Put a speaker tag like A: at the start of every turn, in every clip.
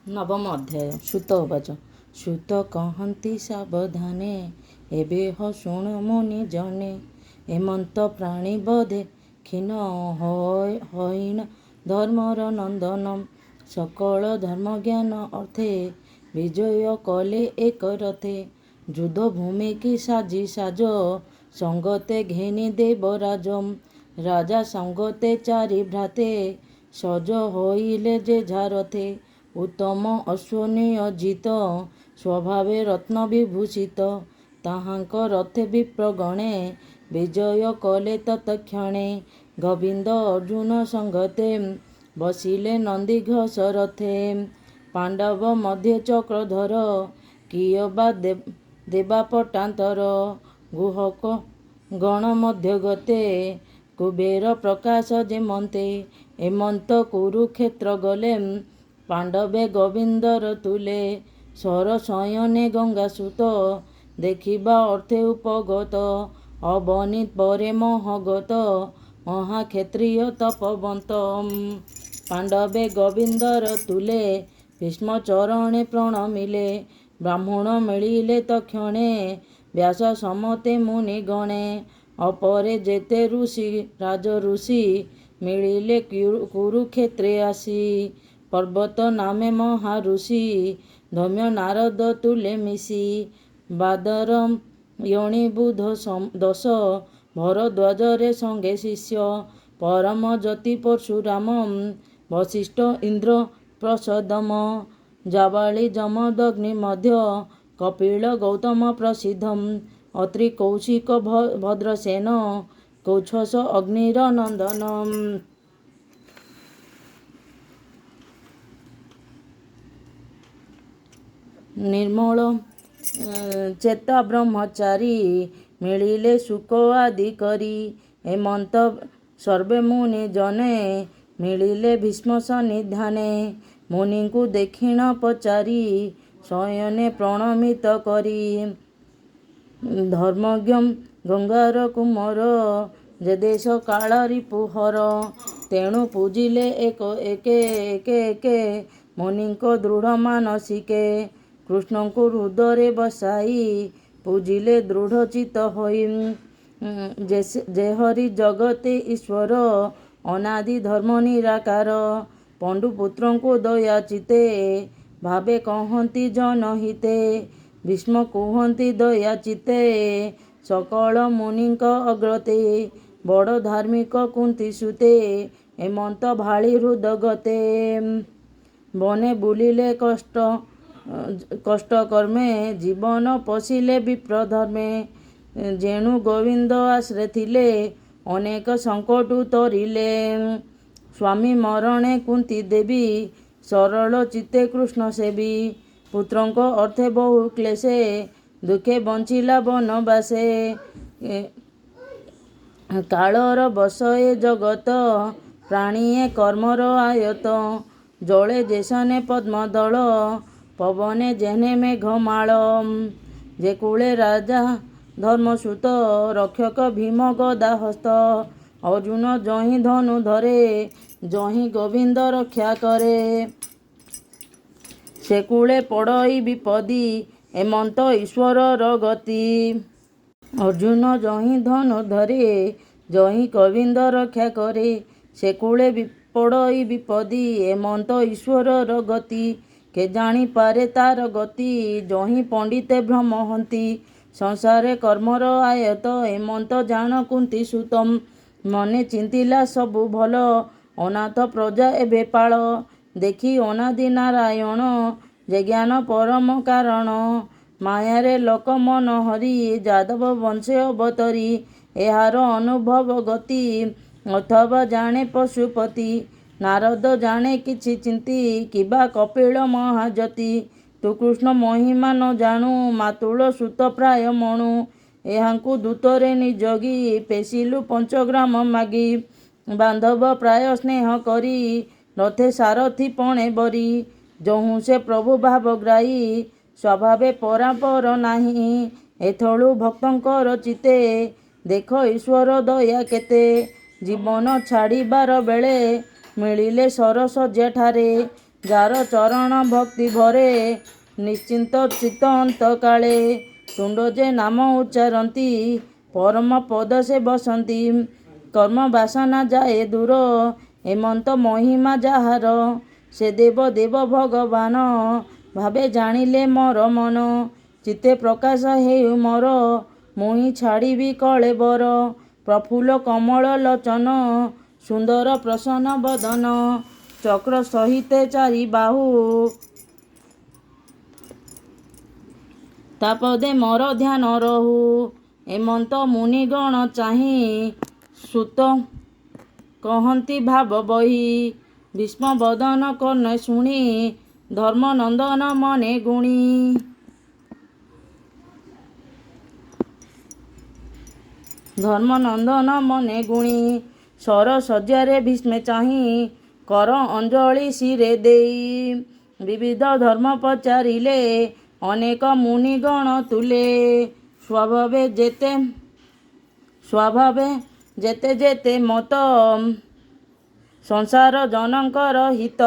A: ନବମ ଅଧ୍ୟାୟ। ସୁତ ଉବାଚ। ସୁତ କହନ୍ତି ସାବଧାନେ, ଏବେ ହ ଶୁଣ ମୁନି ଜନେ। ଏମନ୍ତ ପ୍ରାଣୀ ବଧେ କ୍ଷୀଣ ହଇଣ ଧର୍ମର ନନ୍ଦନ। ସକଳ ଧର୍ମଜ୍ଞାନ ଅର୍ଥେ ବିଜୟ କଲେ ଏକ ରଥେ। ଯୁଦ୍ଧ ଭୂମି କି ସାଜି ସାଜ, ସଙ୍ଗତେ ଘେନି ଦେବରାଜ। ରାଜା ସଙ୍ଗତେ ଚାରି ଭ୍ରାତେ, ସଜ ହୋଇଲେ ଯେଝା ରଥେ। ଉତ୍ତମ ଅଶ୍ୱ ନିୟୋଜିତ, ସ୍ୱଭାବେ ରତ୍ନ ବିଭୂଷିତ। ତାହାଙ୍କ ରଥେ ବିପ୍ରଗଣେ, ବିଜୟ କଲେ ତତ୍କ୍ଷଣେ। ଗୋବିନ୍ଦ ଅର୍ଜୁନ ସଙ୍ଗତେ, ବସିଲେ ନନ୍ଦିଘୋଷ ରଥେ। ପାଣ୍ଡବ ମଧ୍ୟ ଚକ୍ରଧର, କିଏ ବା ଦେବା ପଟାନ୍ତର। ଗୁହକ ଗଣ ମଧ୍ୟ ଗତେ, କୁବେର ପ୍ରକାଶ ଯେମନ୍ତେ। ଏମନ୍ତ କୁରୁକ୍ଷେତ୍ର ଗଲେ, ପାଣ୍ଡବେ ଗୋବିନ୍ଦର ତୁଲେ। ସର ଶୟନେ ଗଙ୍ଗାସୁତ, ଦେଖିବା ଅର୍ଥେ ଉପଗତ। ଅବନୀତ ପରେ ମହୋଗତ, ମହାକ୍ଷତ୍ରିୟ ତପବନ୍ତ। ପାଣ୍ଡବେ ଗୋବିନ୍ଦର ତୁଲେ, ଭୀଷ୍ମ ଚରଣେ ପ୍ରଣମିଲେ। ବ୍ରାହ୍ମଣ ମିଳିଲେ ତକ୍ଷଣେ, ବ୍ୟାସ ସମତେ ମୁନିଗଣେ। ଅପରେ ଯେତେ ଋଷି ରାଜଋଷି, ମିଳିଲେ କୁରୁକ୍ଷେତ୍ରେ ଆସି। ପର୍ବତ ନାମେ ମହାଋଷି, ଧୌମ୍ୟ ନାରଦ ତୁଲେ ମିଶି। ବାଦର ୟଣି ବୁଧ ଦଶ, ଭରଦ୍ୱାଜରେ ସଙ୍ଗେ ଶିଷ୍ୟ। ପରମ ଜ୍ୟୋତି ପରଶୁରାମ, ବଶିଷ୍ଠ ଇନ୍ଦ୍ର ପ୍ରସୋଦମ। ଜାବାଳି ଯମଦଗ୍ନି ମଧ୍ୟ, କପିଳ ଗୌତମ ପ୍ରସିଦ୍ଧ। ଅତ୍ରି କୌଶିକ ଭଦ୍ରସେନ, କୌଚ୍ଛସ ଅଗ୍ନିର ନନ୍ଦନ। ନିର୍ମଳ ଚେତା ବ୍ରହ୍ମଚାରୀ, ମିଳିଲେ ଶୁକ ଆଦି କରି। ଏମନ୍ତ ସର୍ବେ ମୁନି ଜନେ, ମିଳିଲେ ଭୀଷ୍ମ ସନ୍ନିଧାନେ। ମୁନିଙ୍କୁ ଦକ୍ଷିଣ ପଚାରି, ଶୟନେ ପ୍ରଣମିତ କରି। ଧର୍ମଜ୍ଞ ଗଙ୍ଗାର କୁମର, ଯେ ଦେଶ କାଳ ରିପୁହର। ତେଣୁ ପୂଜିଲେ ଏକେ ଏକେ, ମୁନିଙ୍କ ଦୃଢ଼ ମାନସିକେ। କୃଷ୍ଣଙ୍କୁ ହୃଦୟରେ ବସାଇ, ପୂଜିଲେ ଦୃଢ଼ ଚିତ୍ତ ହୋଇ। ଯେହରି ଜଗତେ ଈଶ୍ୱର, ଅନାଦି ଧର୍ମ ନିରାକାର। ପଣ୍ଡୁପୁତ୍ରଙ୍କୁ ଦୟା ଚିତ୍ତେ, ଭାବେ କହନ୍ତି ଜନହିତେ। ଭୀଷ୍ମ କୁହନ୍ତି ଦୟା ଚିତ୍ତେ, ସକଳ ମୁନିଙ୍କ ଅଗ୍ରତେ। ବଡ଼ ଧାର୍ମିକ କୁନ୍ତିସୁତେ, ଏମନ୍ତ ଭାଳି ହୃଦଗତେ। ବନେ ବୁଲିଲେ କଷ୍ଟ କର୍ମେ, ଜୀବନ ପୋଷିଲେ ବିପ୍ରଧର୍ମେ। ଯେଣୁ ଗୋବିନ୍ଦ ଆଶ୍ରେ ଥିଲେ, ଅନେକ ସଙ୍କଟୁ ତରିଲେ। ସ୍ୱାମୀ ମରଣେ କୁନ୍ତି ଦେବୀ, ସରଳ ଚିତ୍ତେ କୃଷ୍ଣ ସେବୀ। ପୁତ୍ରଙ୍କ ଅର୍ଥେ ବହୁ କ୍ଲେଶେ, ଦୁଃଖେ ବଞ୍ଚିଲା ବନବାସେ। କାଳର ବଶ ଏ ଜଗତ, ପ୍ରାଣିଏ କର୍ମର ଆୟତ। ଜଳେ ଯେସନେ ପଦ୍ମଦଳ, ପବନେ ଯେହ୍ନେ ମେଘମାଳ। ଯେ କୂଳେ ରାଜା ଧର୍ମସୂତ, ରକ୍ଷକ ଭୀମ ଗଦା ହସ୍ତ। ଅର୍ଜୁନ ଯହିଁ ଧନୁ ଧରେ, ଯହିଁ ଗୋବିନ୍ଦ ରକ୍ଷା କରେ। ସେ କୂଳେ ପଡ଼ଇ ବିପଦୀ, ଏମନ୍ତ ଈଶ୍ୱରର ଗତି। ଅର୍ଜୁନ ଯହିଁ ଧନୁ ଧରେ, ଯହିଁ ଗୋବିନ୍ଦ ରକ୍ଷା କରେ। ସେ କୂଳେ ପଡ଼ଇ ବିପଦୀ, ଏମନ୍ତ ଈଶ୍ୱରର ଗତି। କେ ଜାଣିପାରେ ତାର ଗତି, ଯହିଁ ପଣ୍ଡିତେ ଭ୍ରମ ହନ୍ତି। ସଂସାରେ କର୍ମର ଆୟତ, ଏମନ୍ତ ଜାଣ କୁନ୍ତିସୁତ। ମନେ ଚିନ୍ତିଲା ସବୁ ଭଲ, ଅନାଥ ପ୍ରଜା ଏବେ ପାଳ। ଦେଖି ଅନାଦି ନାରାୟଣ, ଯେ ଜ୍ଞାନ ପରମ କାରଣ। ମାୟାରେ ଲୋକ ମନ ହରି, ଯାଦବ ବଂଶେ ଅବତରି। ଏହାର ଅନୁଭବ ଗତି, ଅଥବା ଜାଣେ ପଶୁପତି। ନାରଦ ଜାଣେ କିଛି ଚିନ୍ତି, କିବା କପିଳ ମହାଯତି। ତୁ କୃଷ୍ଣ ମହିମା ନ ଜାଣୁ, ମାତୁଳ ସୁତ ପ୍ରାୟ ମଣୁ। ଏହାଙ୍କୁ ଦୂତରେ ନିଯୋଗୀ, ପେଶିଲୁ ପଞ୍ଚଗ୍ରାମ ମାଗି। ବାନ୍ଧବ ପ୍ରାୟ ସ୍ନେହ କରି, ରଥେ ସାରଥି ପଣେ ବରି। ଯହୁଁ ସେ ପ୍ରଭୁ ଭାବଗ୍ରାହୀ, ସ୍ୱଭାବେ ପରାପର ନାହିଁ। ଏଥଳୁ ଭକ୍ତଙ୍କର ଚିତ୍ତେ, ଦେଖ ଈଶ୍ୱର ଦୟା କେତେ। ଜୀବନ ଛାଡ଼ିବାର ବେଳେ, ମିଳିଲେ ସରଶଯ୍ୟା ଠାରେ। ଯାର ଚରଣ ଭକ୍ତି ଭରେ ନିଶ୍ଚିନ୍ତ ଚିତ୍ତ ଅନ୍ତକାଳେ ତୁଣ୍ଡ ଯେ ନାମ ଉଚ୍ଚାରନ୍ତି ପରମ ପଦ ସେ ବସନ୍ତି କର୍ମ ବାସନା ଯାଏ ଦୂର ଏମନ୍ତ ମହିମା ଯାହାର ସେ ଦେବ ଦେବ ଭଗବାନ ଭାବେ ଜାଣିଲେ ମୋର ମନ ଚିତ୍ତେ ପ୍ରକାଶ ହେଉ ମୋର ମୁହିଁ ଛାଡ଼ିବି କଳେବର ପ୍ରଫୁଲ୍ଲ କମଳ ଲୋଚନ ସୁନ୍ଦର ପ୍ରସନ୍ନ ବଦନ ଚକ୍ର ସହିତେ ଚାରି ବାହୁ ତାପଦେ ମୋର ଧ୍ୟାନ ରହୁ ଏମନ୍ତ ମୁନିଗଣ ଚାହିଁ ସୁତ କହନ୍ତି ଭାବ ବହି ଭୀଷ୍ମ ବଦନ କର୍ଣ୍ଣ ଶୁଣି ଧର୍ମନନ୍ଦନ ମନେ ଗୁଣି ଧର୍ମନନ୍ଦନ ମନେ ଗୁଣି ସର ଶଯ୍ୟାରେ ଭୀଷ୍ମେ ଚାହିଁ କର ଅଞ୍ଜଳି ଶିରେ ଦେଇ ବିବିଧ ଧର୍ମ ପଚାରିଲେ ଅନେକ ମୁନିଗଣ ତୁଲେ ସ୍ୱଭାବେ ଯେତେ ମତ ସଂସାର ଜନଙ୍କର ହିତ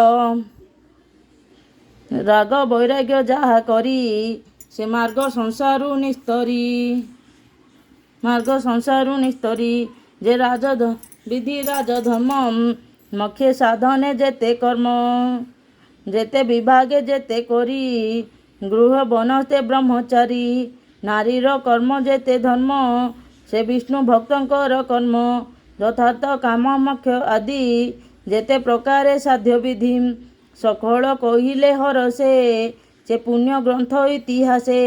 A: ରାଗ ବୈରାଗ୍ୟ ଯାହା କରି ସେ ମାର୍ଗ ସଂସାରୁ ନିସ୍ତରୀ ଯେ ବିଧି ରାଜଧର୍ମ ମକ୍ଷେ ସାଧନେ ଯେତେ କର୍ମ ଯେତେ ବିଭାগে ଯେତେ କରି ଗୃହ ବନସ୍ତେ ବ୍ରହ୍ମଚାରୀ ନାରୀର କର୍ମ ଯେତେ ଧର୍ମ ସେ ବିଷ୍ଣୁ ଭକ୍ତଙ୍କର କର୍ମ ଯଥାର୍ଥ କାମ ମୋକ୍ଷ ଆଦି ଯେତେ ପ୍ରକାରେ ସାଧ୍ୟ ବିଧି ସକଳ କହିଲେ ହରସେ ସେ ପୁଣ୍ୟ ଗ୍ରନ୍ଥ ଇତିହାସେ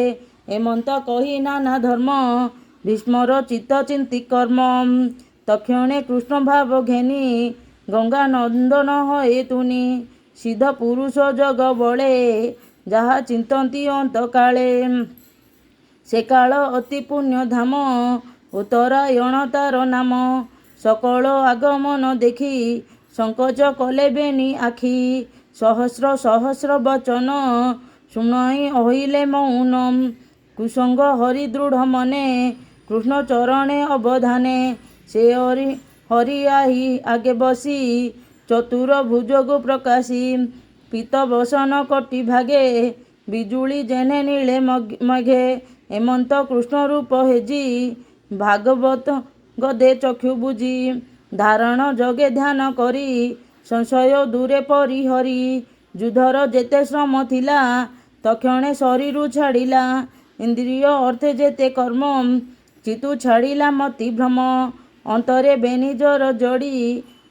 A: ଏମନ୍ତ କହି ନାନା ଧର୍ମ ଭୀଷ୍ମର ଚିତ୍ତ ଚିନ୍ତି କର୍ମ ତକ୍ଷଣେ କୃଷ୍ଣ ଭାବ ଘେନି ଗଙ୍ଗା ନନ୍ଦନ ହଏ ତୁନି ସିଦ୍ଧ ପୁରୁଷ ଜଗ ବଳେ ଯାହା ଚିନ୍ତନ୍ତି ଅନ୍ତକାଳେ ସେ କାଳ ଅତି ପୁଣ୍ୟ ଧାମ ଉତ୍ତରାୟଣ ତାର ନାମ ସକଳ ଆଗମନ ଦେଖି ସଂକୋଚ କଲେ ବେନି ଆଖି ସହସ୍ର ବଚନ ଶୁଣାଇ ଅହିଲେ ମୌନ କୁସଙ୍ଗ ହରି ଦୃଢ଼ ମନେ କୃଷ୍ଣ ଚରଣେ ଅବଧାନେ ସେ ହରି ଆଗେ ବସି ଚତୁର ଭୁଜକୁ ପ୍ରକାଶୀ ପିତ ବସନ କଟି ଭାଗେ ବିଜୁଳି ଯେନେ ନୀଳେ ମଘେ ଏମନ୍ତ କୃଷ୍ଣ ରୂପ ହେଜି ଭାଗବତ ଗଦେ ଚକ୍ଷୁ ବୁଜି ଧାରଣ ଯୋଗେ ଧ୍ୟାନ କରି ସଂଶୟ ଦୂରେ ପରିହରି ଯୁଦ୍ଧର ଯେତେ ଶ୍ରମ ଥିଲା ତକ୍ଷଣେ ଶରୀରୁ ଛାଡ଼ିଲା ଇନ୍ଦ୍ରିୟ ଅର୍ଥେ ଯେତେ କର୍ମ ଚିତୁ ଛାଡ଼ିଲା ମତି ଭ୍ରମ ଅନ୍ତରେ ବେନିଜର ଯୋଡ଼ି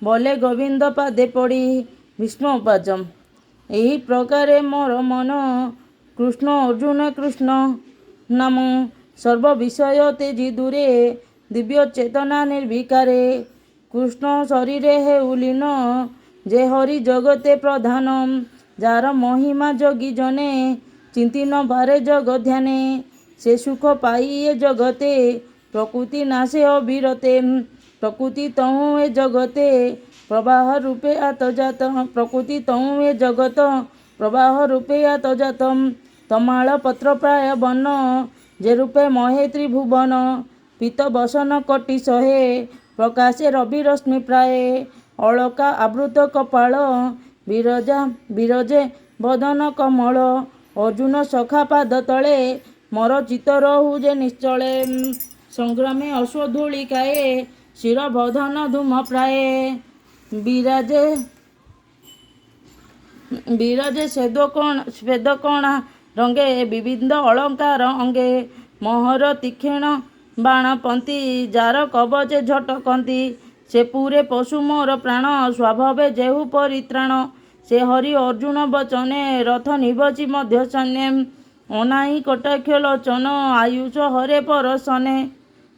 A: ବୋଲେ ଗୋବିନ୍ଦ ପାଦେ ପଡ଼ି ଭୀଷ୍ମ ବାଚ ଏହି ପ୍ରକାରେ ମୋର ମନ କୃଷ୍ଣ ଅର୍ଜୁନ କୃଷ୍ଣ ନାମ ସର୍ବ ବିଷୟ ତେଜି ଦୂରେ ଦିବ୍ୟ ଚେତନା ନିର୍ବିକାରେ କୃଷ୍ଣ ଶରୀରେ ହେଉ ଲୀନ ଯେ ହରି ଜଗତେ ପ୍ରଧାନ ଯାର ମହିମା ଯୋଗୀ ଜନେ ଚିନ୍ତି ନ ପାରେ ଜଗ ଧ୍ୟାନେ ସେ ସୁଖ ପାଇ ଏ ଜଗତେ ପ୍ରକୃତି ନାଶେ ଅବିରତେ ପ୍ରକୃତି ତହୁଁ ଏ ଜଗତେ ପ୍ରବାହ ରୂପେ ଆତଜାତ ପ୍ରକୃତି ତହୁଁ ଏ ଜଗତ ପ୍ରବାହ ରୂପେ ଆତଜାତ ତମାଳ ପତ୍ର ପ୍ରାୟ ବନ ଯେ ରୂପେ ମହେ ତ୍ରିଭୁବନ ପିତ ବସନ କୋଟି ଶହେ ପ୍ରକାଶେ ରବି ରଶ୍ମି ପ୍ରାୟ ଅଳକା ଆବୃତ କପାଳ ବିରଜେ ବଦନ କମଳ ଅର୍ଜୁନ ସଖା ପାଦ ତଳେ ମୋର ଚିତ୍ତ ରହୁ ଯେ ନିଶ୍ଚଳେ ସଂଗ୍ରାମେ ଅଶ୍ୱଧୂଳିକାଏ ଶିର ବଧନ ଧୂମ ପ୍ରାୟ ବିରାଜେ ସ୍ୱେଦକଣା ରଙ୍ଗେ ବିବିଧ ଅଳଙ୍କାର ଅଙ୍ଗେ ମୋହର ତୀକ୍ଷ୍ଣ ବାଣ ପନ୍ତି ଯାର କବଚେ ଝଟକନ୍ତି ସେ ପୁରେ ପଶୁ ମୋର ପ୍ରାଣ ସ୍ୱଭାବେ ଯେହୁ ପରିତ୍ରାଣ ସେ ହରି ଅର୍ଜୁନ ବଚନେ ରଥ ନିବଚି ମଧ୍ୟ ସୈନ୍ୟ ଅନାଇ କଟାକ୍ଷ ଲୋଚନ ଆୟୁଷ ହରେ ପରଶନେ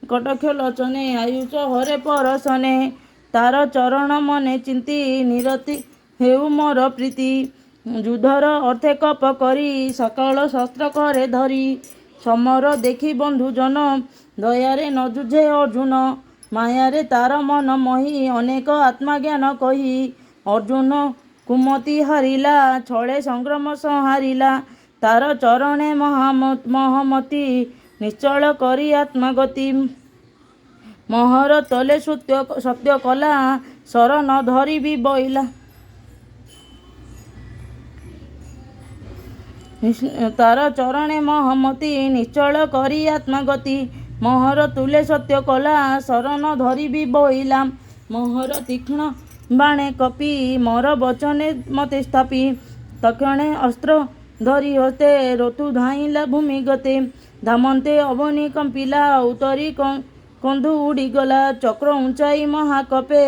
A: କଟାକ୍ଷ ଲୋଚନେ ଆୟୁଷ ହରେ ପରଶନେ ତାର ଚରଣ ମନେ ଚିନ୍ତି ନିରତି ହେଉ ମୋର ପ୍ରୀତି ଯୁଦ୍ଧର ଅର୍ଥେ କପ କରି ସକଳ ଶସ୍ତ୍ର କରେ ଧରି ସମର ଦେଖି ବନ୍ଧୁଜନ ଦୟାରେ ନ ଯୁଝେ ଅର୍ଜୁନ ମାୟାରେ ତାର ମନ ମୋହି ଅନେକ ଆତ୍ମଜ୍ଞାନ କହି ଅର୍ଜୁନ କୁମତି ହାରିଲା ଛଳେ ସଂଗ୍ରାମ ସଂହାରିଲା ତାର ଚରଣେ ମହମତି ନିଶ୍ଚଳ କରି ଆତ୍ମଗତି ମୋହର ତଲେ ସତ୍ୟ କଲା ଶର ନ ଧରିବି ବୋଇଲା तार चरणे महमती निश्चल करी आत्मगति मोहर तुले सत्य कला शरण धरिबी बोइला मोहर तीक्ष्ण बाणे कपि मोर वचने मते स्थापी तक्षणे अस्त्र धरी हस्ते रथु धाइला भूमि गते धामन्ते अवनी कंपिला उतरी कंधु उड़ीगला चक्र उंचाई महाकपे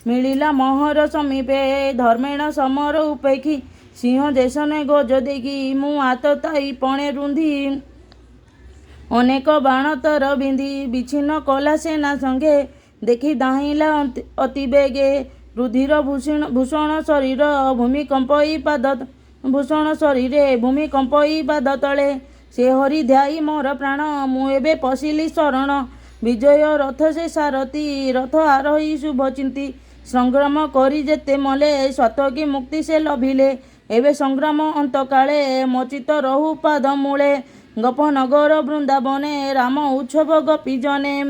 A: मिलिला मोहर समीपे धर्मेण समर उपेक्षी सिंह देशने गज देखी मु हाथ ताई पणे रुंधी अनेक बाण तर बिंदी विच्छिन्न कला सेना संगे देखी दाहिला अति बेगे रुधिर भूषण शरीर भूमिकंपई पाद भूषण शरीरे भूमिकंपई पाद तले से हरि ध्याई मोर प्राण मु एबे पशिली शरण विजय रथ से सारथी रथ आरोही शुभ चिंती संग्राम करी जेते मले स्वतकी मुक्ति से लभिले एबे संग्राम अंतकाले मचित रहु पाद मूले गपनगर वृंदावने राम उत्सव गपी जने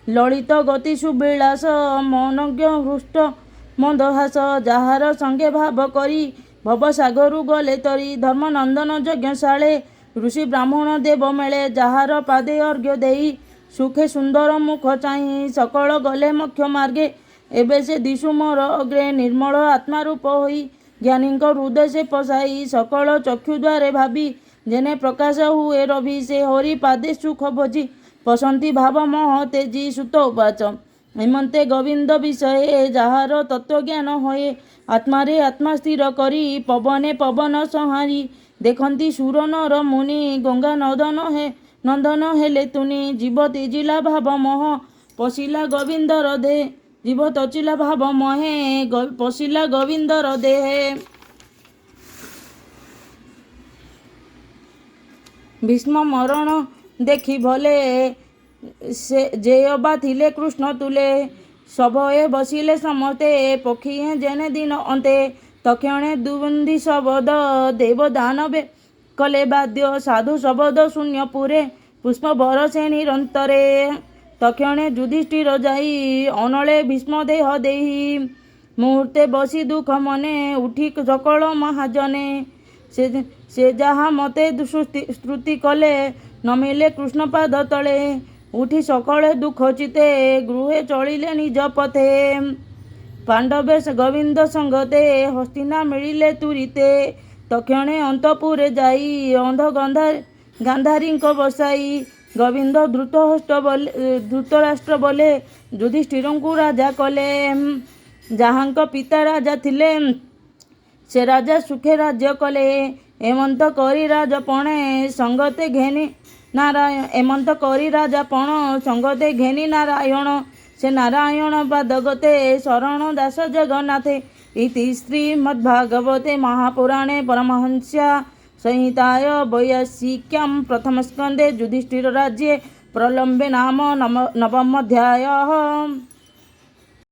A: ललित गति सुबिलास मनज्ञ हृष्ट मंदहास जाहार संगे भाव करी भवसागरु गले तरी धर्मनंदन यज्ञशाले ऋषि ब्राह्मण देव मेले जाहार पादे अर्घ्य देई सुखे सुंदर मुख चाहि सकल गले मुख्य मार्गे एबे से दिशु मोर अग्रे निर्मल आत्मा रूप होई ज्ञानी हृदय से पसाई सकल चक्षु द्वारे भावी जेने प्रकाश हुए रवि से हरि पादे सुख भोजी पसंती भाव मोह तेजी सुत उवाच हेमंते गोविंद विषये जाहार तत्व ज्ञान होए आत्मारे आत्मा स्थिर करी पवने पवन संहारी देखती सुर नर मुनि गंगा नंदन हेले तुनि जीव तेजिला भाव मोह पशिला गोविंदर दे जीव तचिला भाव मोहे पशिला गोविंदर देहे भीष्म मरण देखी भले से जे अबा थिले कृष्ण तुले सभये बसिले समते पक्षी जेने दिन अंते तक्षणे दुबंदी शबद देव दानवे कले बाद्य साधु शबद शून्यपुरे पुष्प बरसे निरंतरे तक्षणे युधिष्ठिर जाई अनले भीष्म देह देही मुहूर्ते बसी दुख मने उठी सकल महाजने से जहा मते स्तुति कले नमिले कृष्ण पाद तले उठी सकले दुख चिते गृहे चलिले निज पथे पांडवे गोविंद संगते हस्तिना मिलिले तुरीते तक्षणे अंतपुरे जाई अंध गांधारी बसाई गोविंद धृतराष्ट्र बोले युधिष्ठिर राजा कले जहाँक पिता राजा थिले से राजा सुखे राज्य कले एमंत करी राजपणे संगते घेनी नारायण एमंत करी राजापण संगते घेनी नारायण से नारायण पादगते शरण दास जगन्नाथे इति श्रीमद्भागवते महापुराणे परमहंस्या संहिताय वैयासिक्यां प्रथमस्कन्धे युधिष्ठिर राज्ये प्रलम्बे नाम नवमोऽध्यायः।